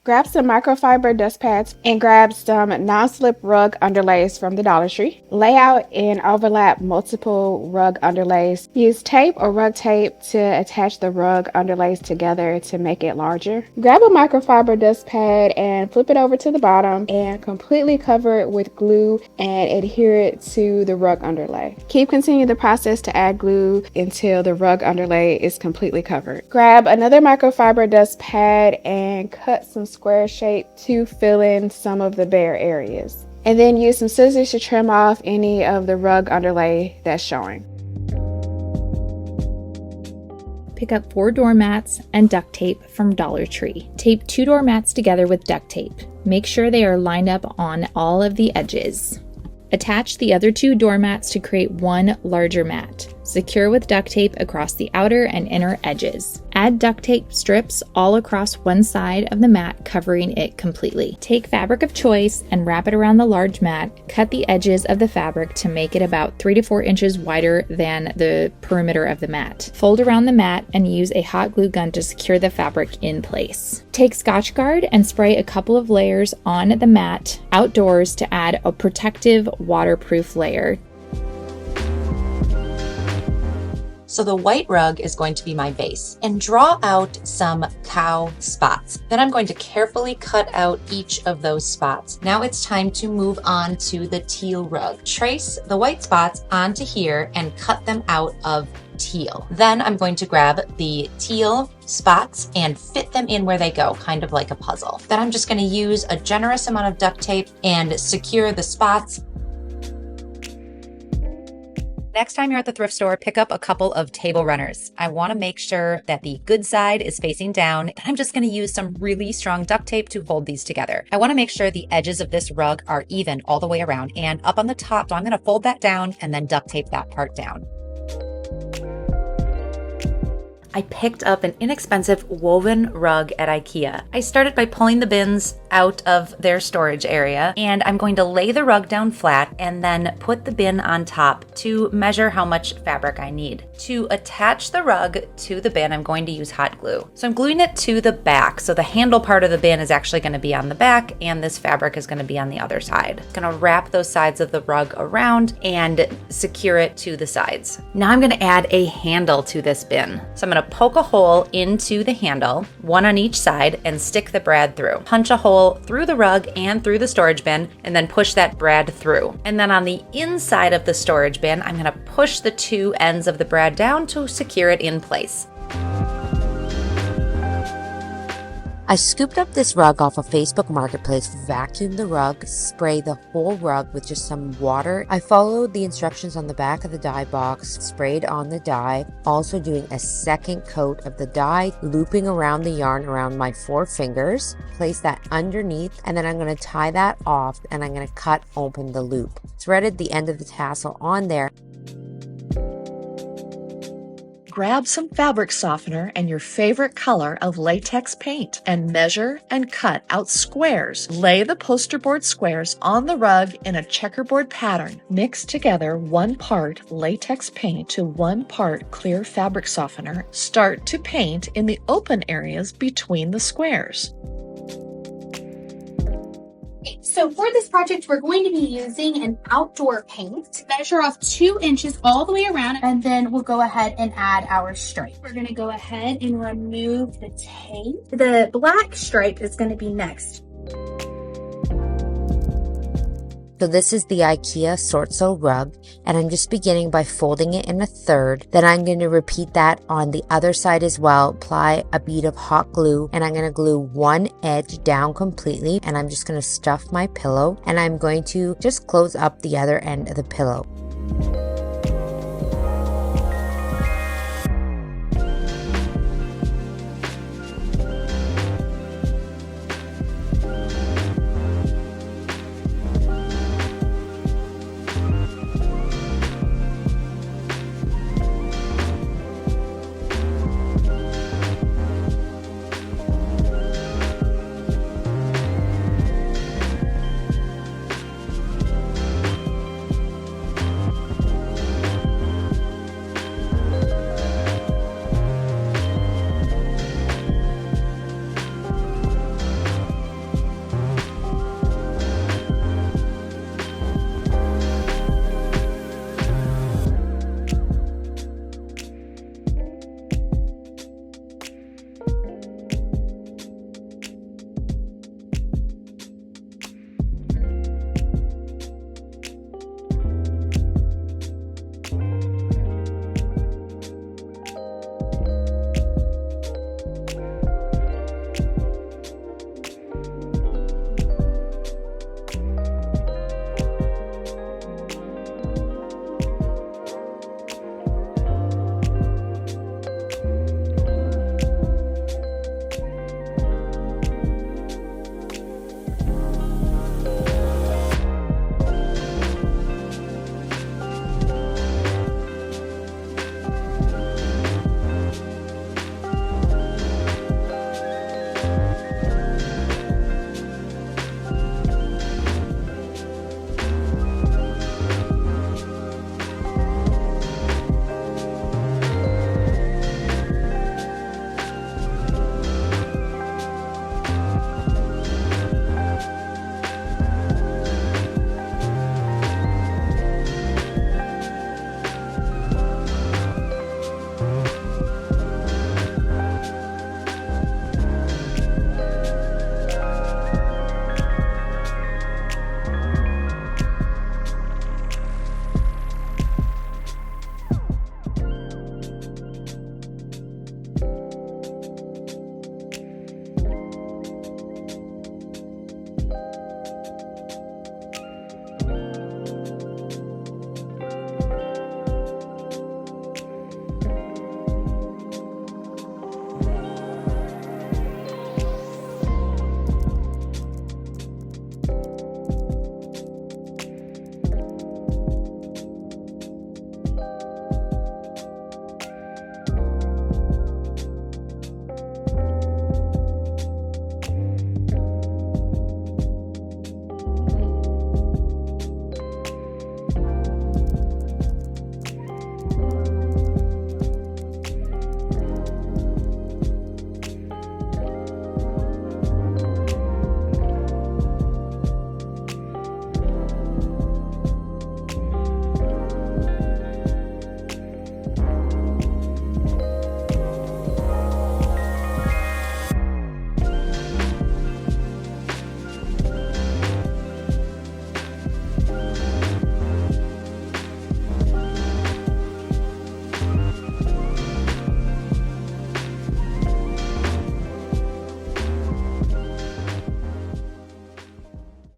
Grab some microfiber dust pads and grab some non-slip rug underlays from the Dollar Tree. Lay out and overlap multiple rug underlays. Use tape or rug tape to attach the rug underlays together to make it larger. Grab a microfiber dust pad and flip it over to the bottom and completely cover it with glue and adhere it to the rug underlay. Keep continuing the process to add glue until the rug underlay is completely covered. Grab another microfiber dust pad and cut some square shape to fill in some of the bare areas. And then use some scissors to trim off any of the rug underlay that's showing. Pick up 4 doormats and duct tape from Dollar Tree. Tape 2 doormats together with duct tape. Make sure they are lined up on all of the edges. Attach the other 2 doormats to create one larger mat. Secure with duct tape across the outer and inner edges. Add duct tape strips all across one side of the mat, covering it completely. Take fabric of choice and wrap it around the large mat. Cut the edges of the fabric to make it about 3 to 4 inches wider than the perimeter of the mat. Fold around the mat and use a hot glue gun to secure the fabric in place. Take Scotchgard and spray a couple of layers on the mat outdoors to add a protective, waterproof layer. So the white rug is going to be my base, and draw out some cow spots. Then I'm going to carefully cut out each of those spots. Now it's time to move on to the teal rug. Trace the white spots onto here and cut them out of teal. Then I'm going to grab the teal spots and fit them in where they go, kind of like a puzzle. Then I'm just going to use a generous amount of duct tape and secure the spots. Next time you're at the thrift store, pick up a couple of table runners. I want to make sure that the good side is facing down, and I'm just going to use some really strong duct tape to hold these together. I want to make sure the edges of this rug are even all the way around and up on the top. So I'm going to fold that down and then duct tape that part down. I picked up an inexpensive woven rug at IKEA. I started by pulling the bins out of their storage area, and I'm going to lay the rug down flat and then put the bin on top to measure how much fabric I need. To attach the rug to the bin, I'm going to use hot glue. So I'm gluing it to the back, so the handle part of the bin is actually going to be on the back and this fabric is going to be on the other side. I'm going to wrap those sides of the rug around and secure it to the sides. Now I'm going to add a handle to this bin. So I'm going to poke a hole into the handle, one on each side, and stick the brad through. Punch a hole through the rug and through the storage bin, and then push that brad through. And then on the inside of the storage bin, I'm going to push the 2 ends of the brad down to secure it in place. I scooped up this rug off of Facebook Marketplace, vacuumed the rug, sprayed the whole rug with just some water. I followed the instructions on the back of the dye box, sprayed on the dye, also doing a second coat of the dye, looping around the yarn around my 4 fingers, place that underneath, and then I'm going to tie that off and I'm going to cut open the loop. Threaded the end of the tassel on there. Grab some fabric softener and your favorite color of latex paint and measure and cut out squares. Lay the poster board squares on the rug in a checkerboard pattern. Mix together 1 part latex paint to 1 part clear fabric softener. Start to paint in the open areas between the squares. So for this project, we're going to be using an outdoor paint. Measure off 2 inches all the way around, and then we'll go ahead and add our stripe. We're going to go ahead and remove the tape. The black stripe is going to be next. So this is the IKEA Sort Sew rug, and I'm just beginning by folding it in a third. Then I'm going to repeat that on the other side as well. Apply a bead of hot glue, and I'm going to glue one edge down completely, and I'm just going to stuff my pillow, and I'm going to just close up the other end of the pillow.